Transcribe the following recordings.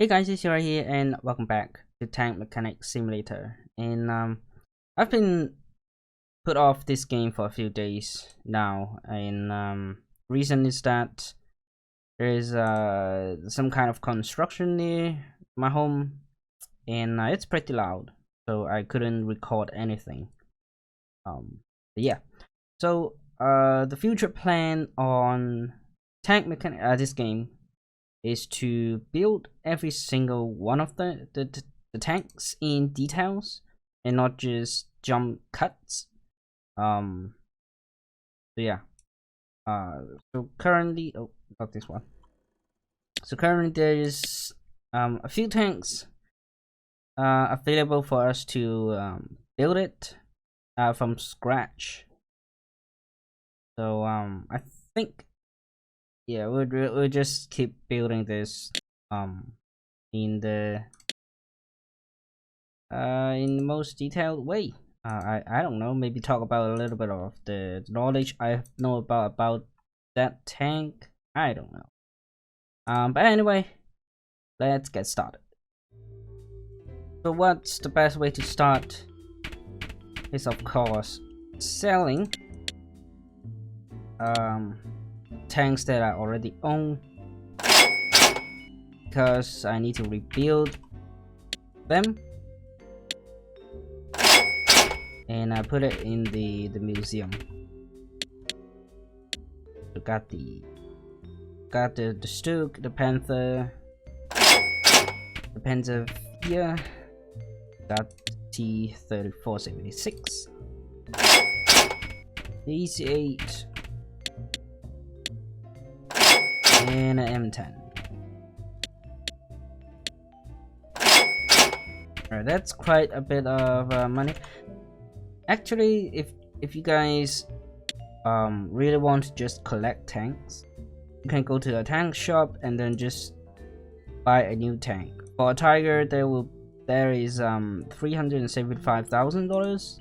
Hey guys, it's Yura here and welcome back to Tank Mechanic Simulator. And I've been put off this game for a few days now, and reason is that there is some kind of construction near my home, and it's pretty loud, so I couldn't record anything. But yeah, so the future plan on Tank Mechanic this game is to build every single one of the tanks in details and not just jump cuts. So yeah. So currently, oh, not this one. So currently there is a few tanks available for us to build it from scratch. So I think, yeah, we'll just keep building this in the most detailed way. I don't know, maybe talk about a little bit of the knowledge I know about that tank. I don't know. But anyway, let's get started. So what's the best way to start is, of course, selling tanks that I already own, because I need to rebuild them, and I put it in the museum. So got the Stuke, the Panther, the Panther here, got T-3476, the EC8, and an M10. Alright, that's quite a bit of money. Actually, if you guys really want to just collect tanks, you can go to a tank shop and then just buy a new tank. For a Tiger, there is $375,000,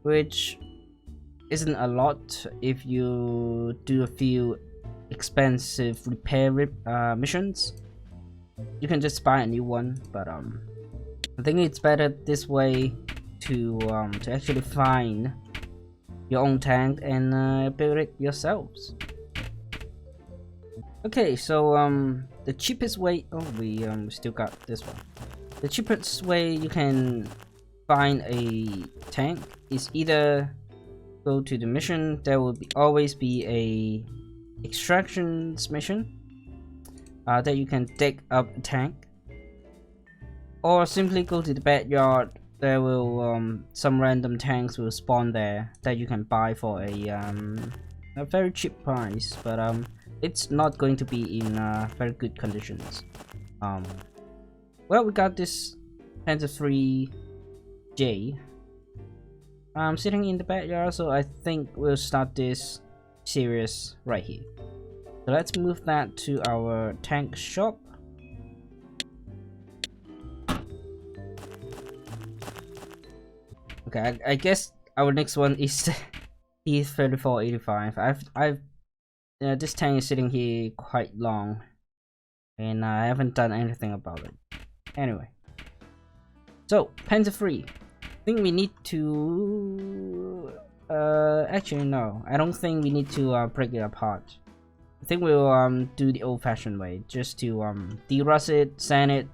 which isn't a lot if you do a few expensive repair missions. You can just buy a new one, but I think it's better this way to actually find your own tank and build it yourselves. Okay, so the cheapest way, oh, we still got this one. The cheapest way you can find a tank is either go to the mission. There will always be a extractions mission that you can dig up a tank, or simply go to the backyard. There will some random tanks will spawn there that you can buy for a very cheap price, but it's not going to be in very good conditions. Well, we got this Panther 3J sitting in the backyard, so I think we'll start this series right here. So let's move that to our tank shop. Okay, I guess our next one is the T-3485. This tank is sitting here quite long, and I haven't done anything about it. Anyway, so Panther 3. I think we need to actually no, I don't think we need to break it apart. I think we'll do the old-fashioned way, just to derust it, sand it,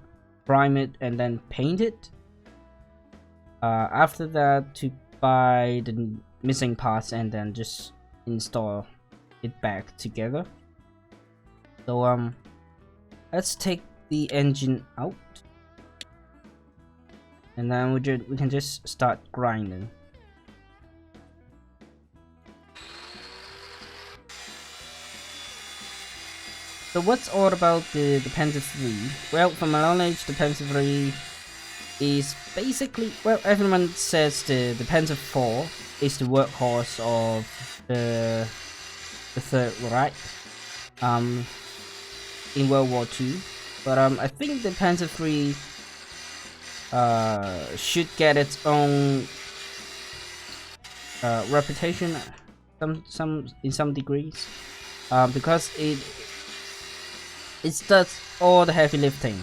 prime it, and then paint it. After that, to buy the missing parts and then just install it back together. So let's take the engine out, and then we can just start grinding. So what's all about the Panther 3? Well, from my knowledge, the Panther 3 is basically, well, everyone says the Panther 4 is the workhorse of the Third Reich in World War II, but I think the Panther 3 should get its own reputation in some degrees, because it does all the heavy lifting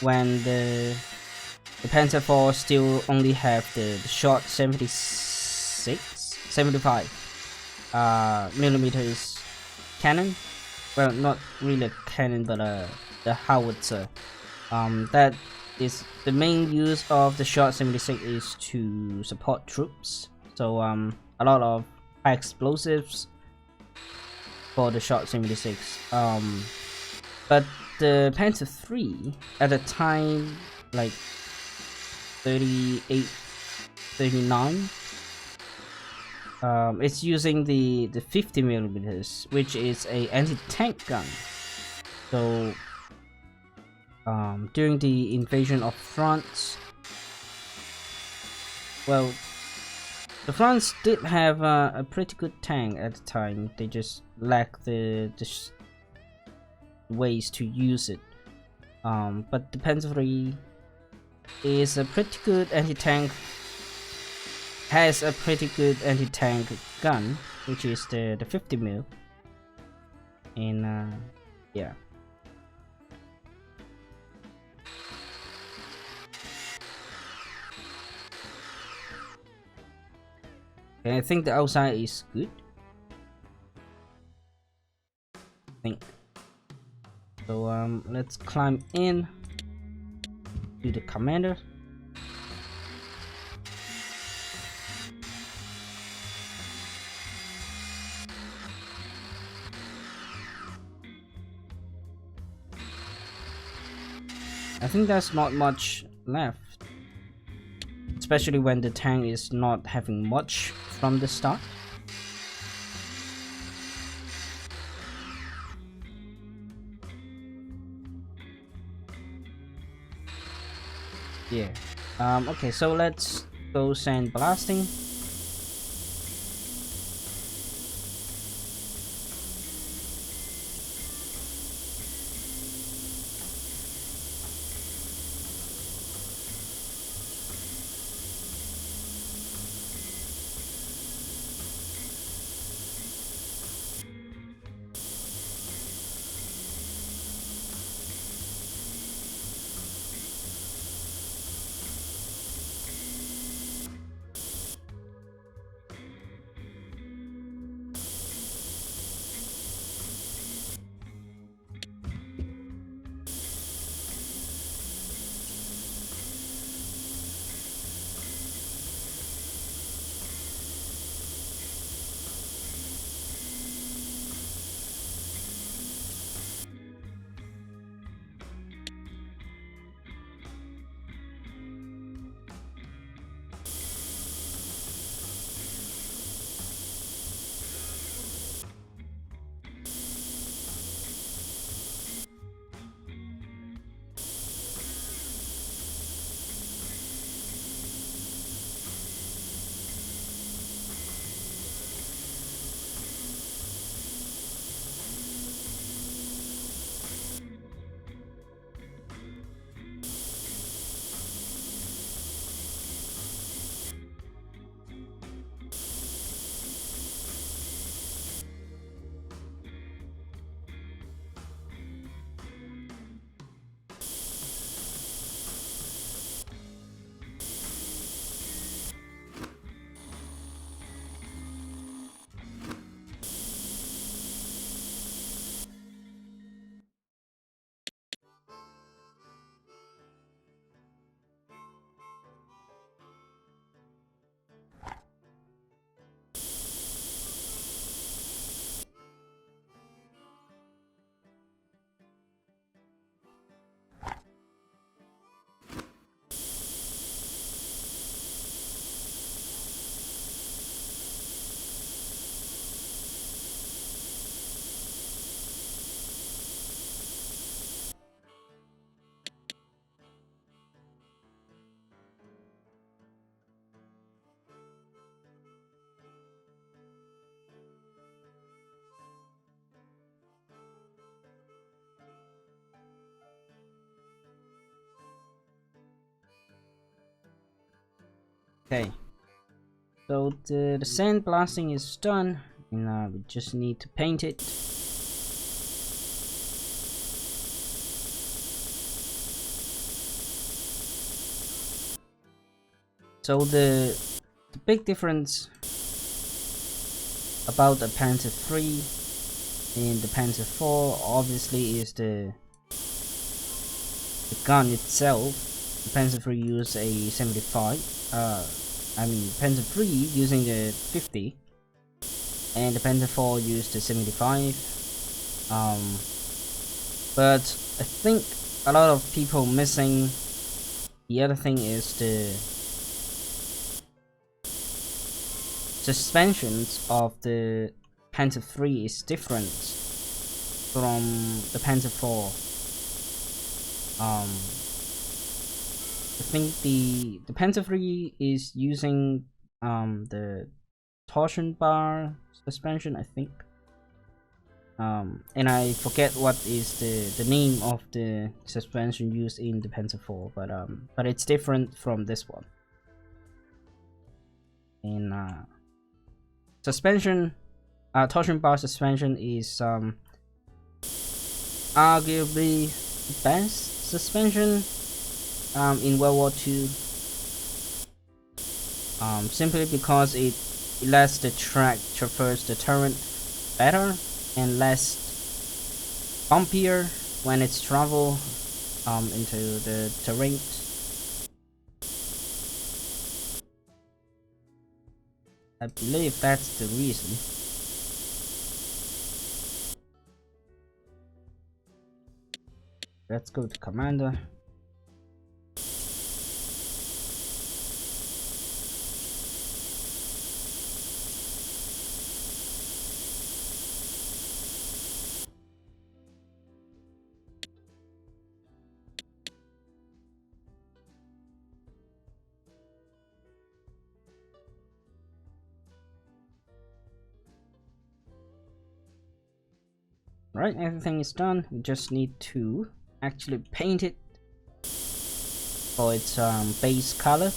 when the Panther 4 still only have the short 75 millimeters cannon. Well, not really a cannon, but the howitzer. That is the main use of the short 76 is to support troops. So a lot of high explosives for the short 76. But the Panther 3 at the time, like 38, 39, it's using the 50 millimeters, which is a anti-tank gun. So during the invasion of France, well, the France did have a pretty good tank at the time. They just lacked the ways to use it. But the Panther 3 is a pretty good anti-tank, has a pretty good anti-tank gun, which is the 50 mil. And yeah. Okay, I think the outside is good. I think. So let's climb in to the commander. I think there's not much left, especially when the tank is not having much from the start. Yeah. Okay, so let's go sandblasting. Okay, so the sandblasting is done, and we just need to paint it. So the big difference about the Panther 3 and the Panther 4 obviously is the gun itself. The Panther 3 used a 75. Panther 3 using the 50, and the Panther 4 used the 75. But I think a lot of people missing. The other thing is the suspensions of the Panther 3 is different from the Panther 4. I think the Panther 3 is using the torsion bar suspension, I think. And I forget what is the name of the suspension used in the Panther 4, but it's different from this one. And suspension, torsion bar suspension is arguably the best suspension in World War II, simply because it lets the track traverse the turret better and less bumpier when it's travel into the terrain. I believe that's the reason. Let's go to Commander. Right, everything is done. We just need to actually paint it for its base color.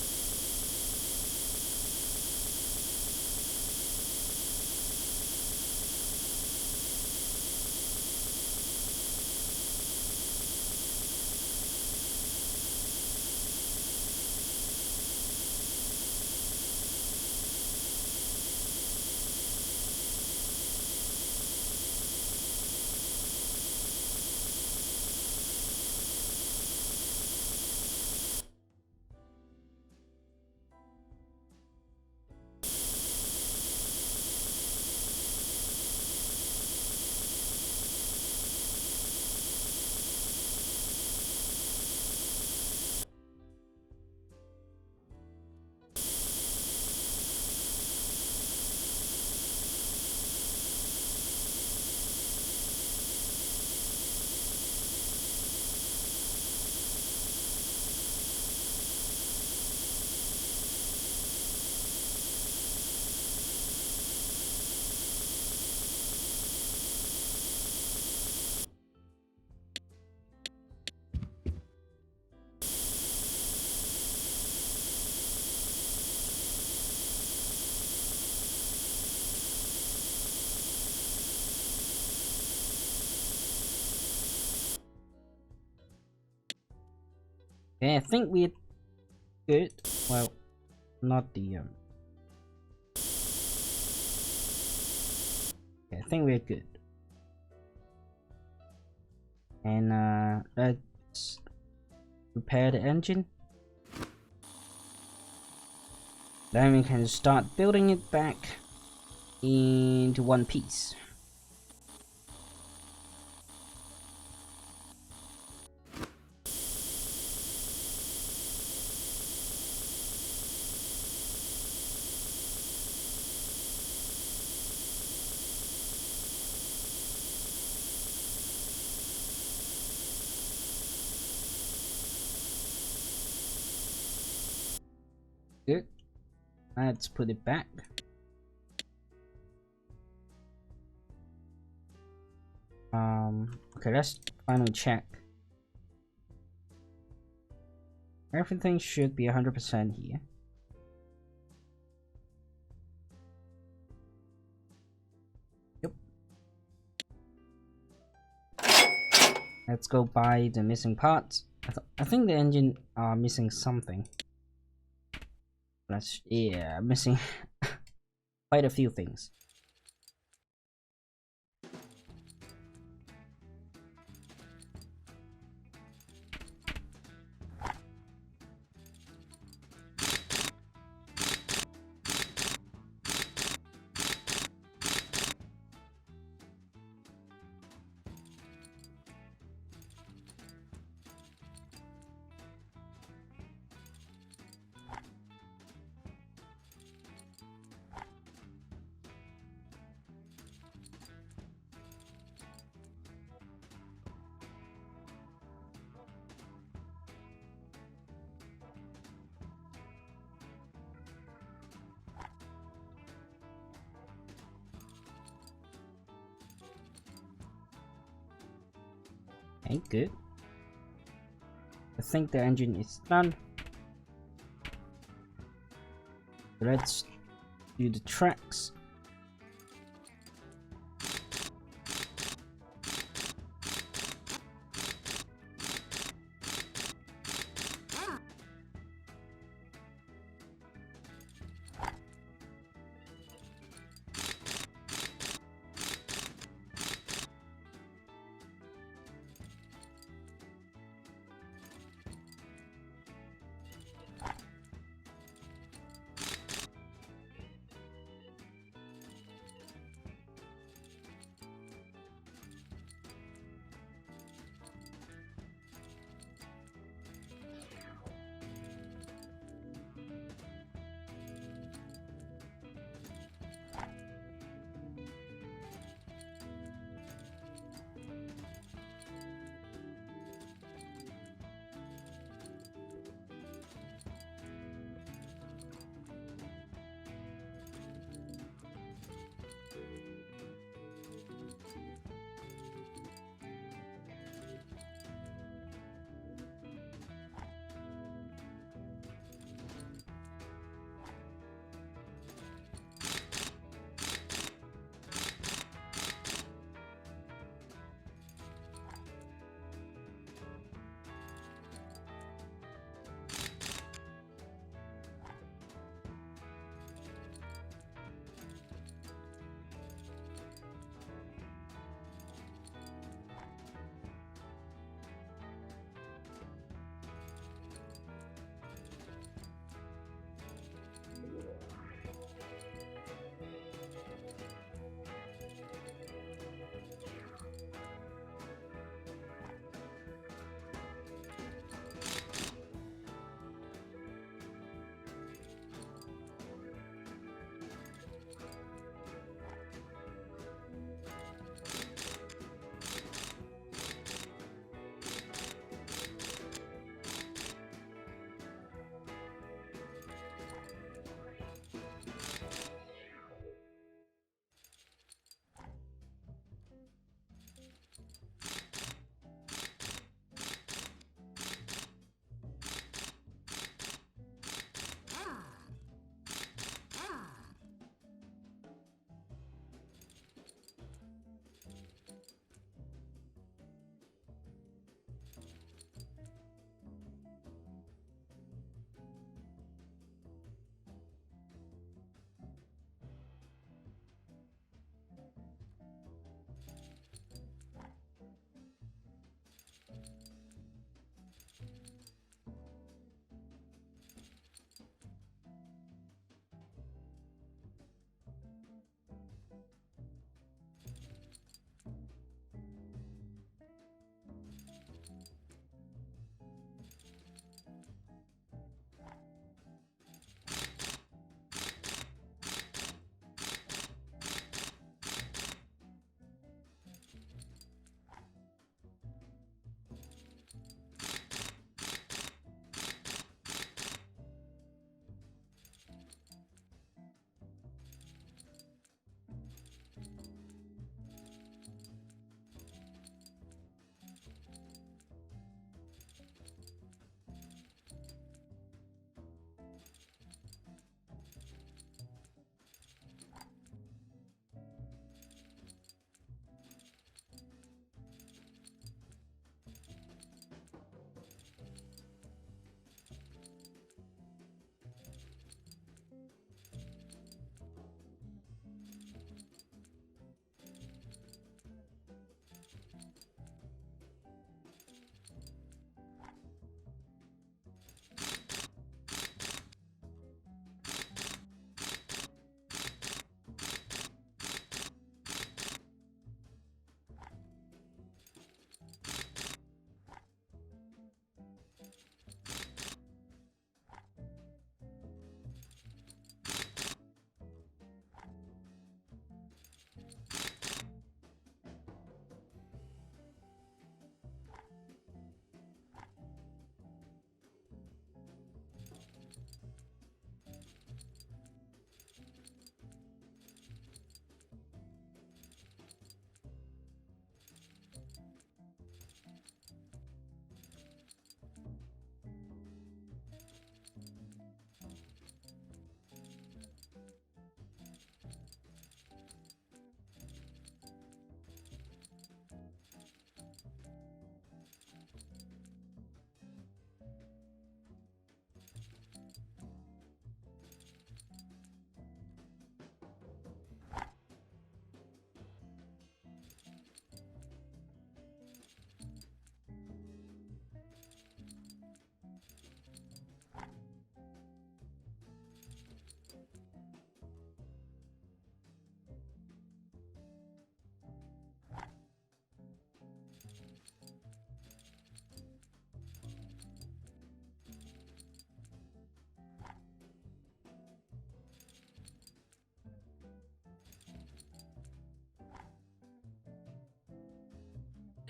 Okay, I think we're good. Well, not the okay, I think we're good. And let's repair the engine. Then we can start building it back into one piece. Good. Let's put it back. Okay, let's finally check. Everything should be 100% here. Yep. Let's go buy the missing parts. I think the engine are missing something. Yeah, missing quite a few things. Okay, good. I think the engine is done. Let's do the tracks.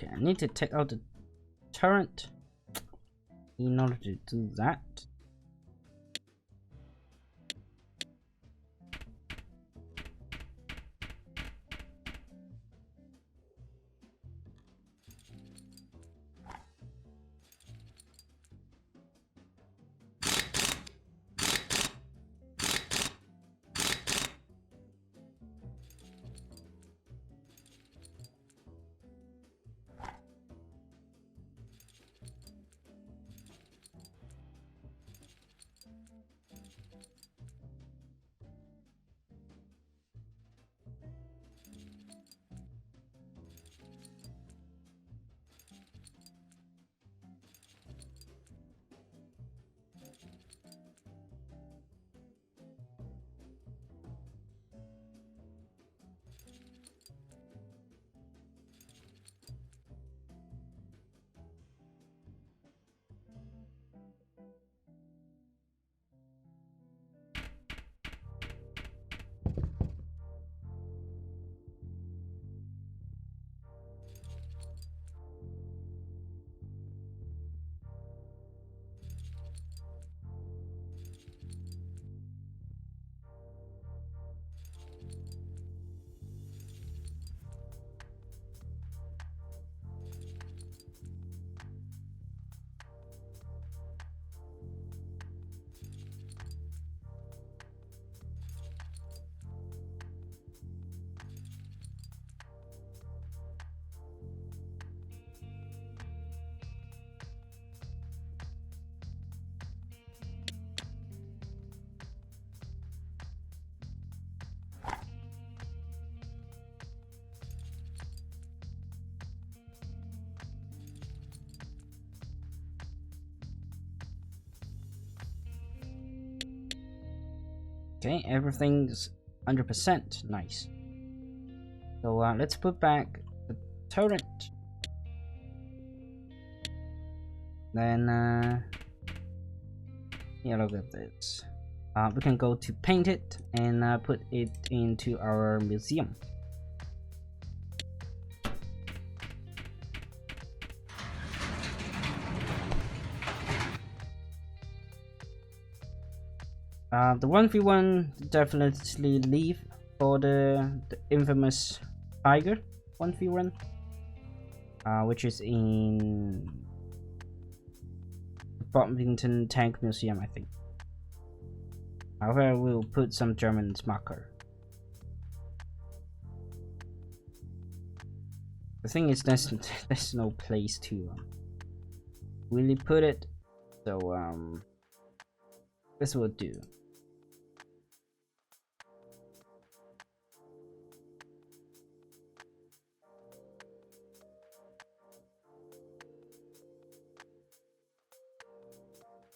Okay, I need to take out the turret in order to do that. Okay, everything's 100%. Nice. So let's put back the turret. Then yeah, look at this. We can go to paint it and put it into our museum. The 1v1 definitely leave for the infamous Tiger 1v1, which is in Badminton Tank Museum, I think. However, we'll put some German marker. The thing is, there's no place to really put it, so this will do.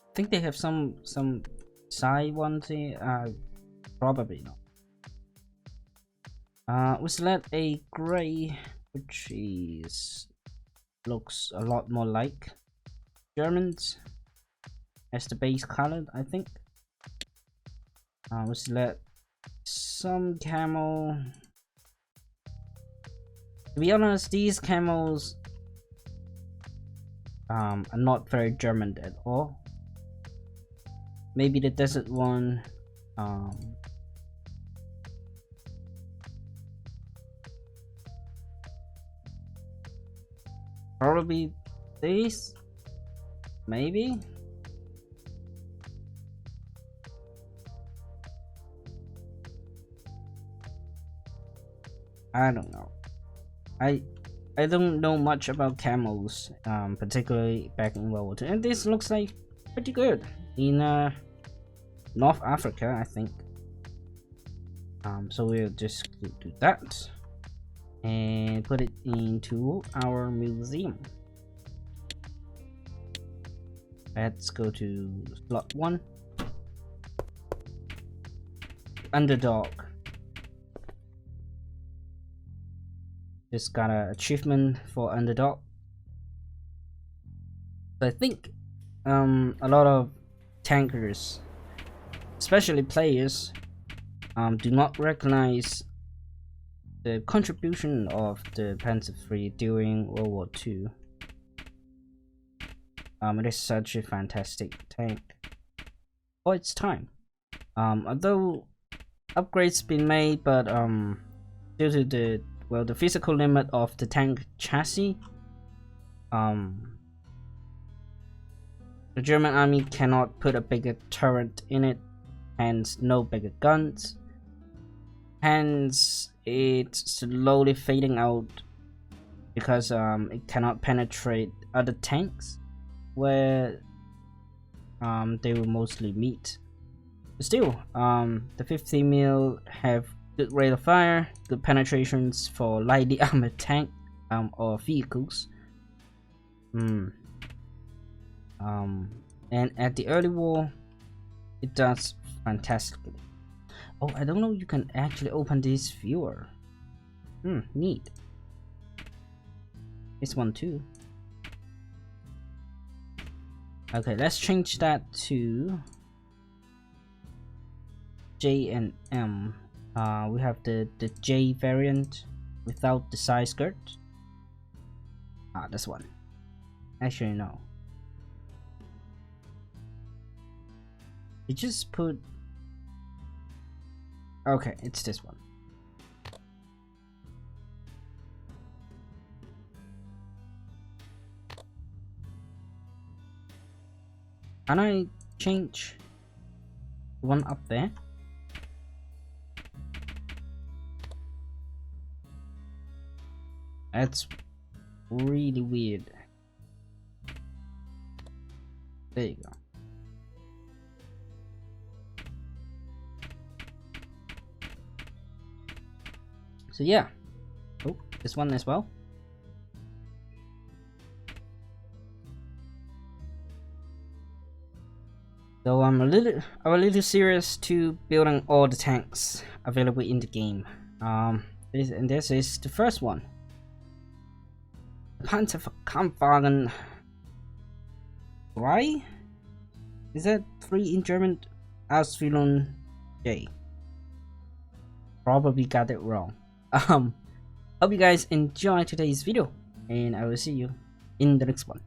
I think they have some side ones here. Probably not. We select a gray, which looks a lot more like Germans as the base color, I think. We select some camo. To be honest, these camos are not very German at all. Maybe the desert one. Probably these. Maybe. I don't know. I don't know much about camos, particularly back in World War II, and this looks like pretty good in North Africa, I think. So we'll just do that and put it into our museum. Let's go to slot 1. Underdog. Just got an achievement for underdog. So I think a lot of tankers, especially players, do not recognize the contribution of the Panzer III during World War II. It is such a fantastic tank for its time. Although upgrades been made, but due to the physical limit of the tank chassis, the German army cannot put a bigger turret in it, hence no bigger guns. Hence it's slowly fading out because it cannot penetrate other tanks where they will mostly meet. But still, the 50mm have good rate of fire, good penetrations for lightly armored tank or vehicles. And at the early war, it does fantastically. Oh, I don't know you can actually open this viewer. Neat. This one too. Okay, let's change that to J and M. We have the J variant without the side skirt. This one. Actually, no. You just put. Okay, it's this one. Can I change one up there? That's really weird. There you go. So yeah. Oh, this one as well. So I'm a little serious to building all the tanks available in the game. This is the first one. Panzerkampfwagen 3? Is that 3 in German? Ausf J. Probably got it wrong. Hope you guys enjoyed today's video, and I will see you in the next one.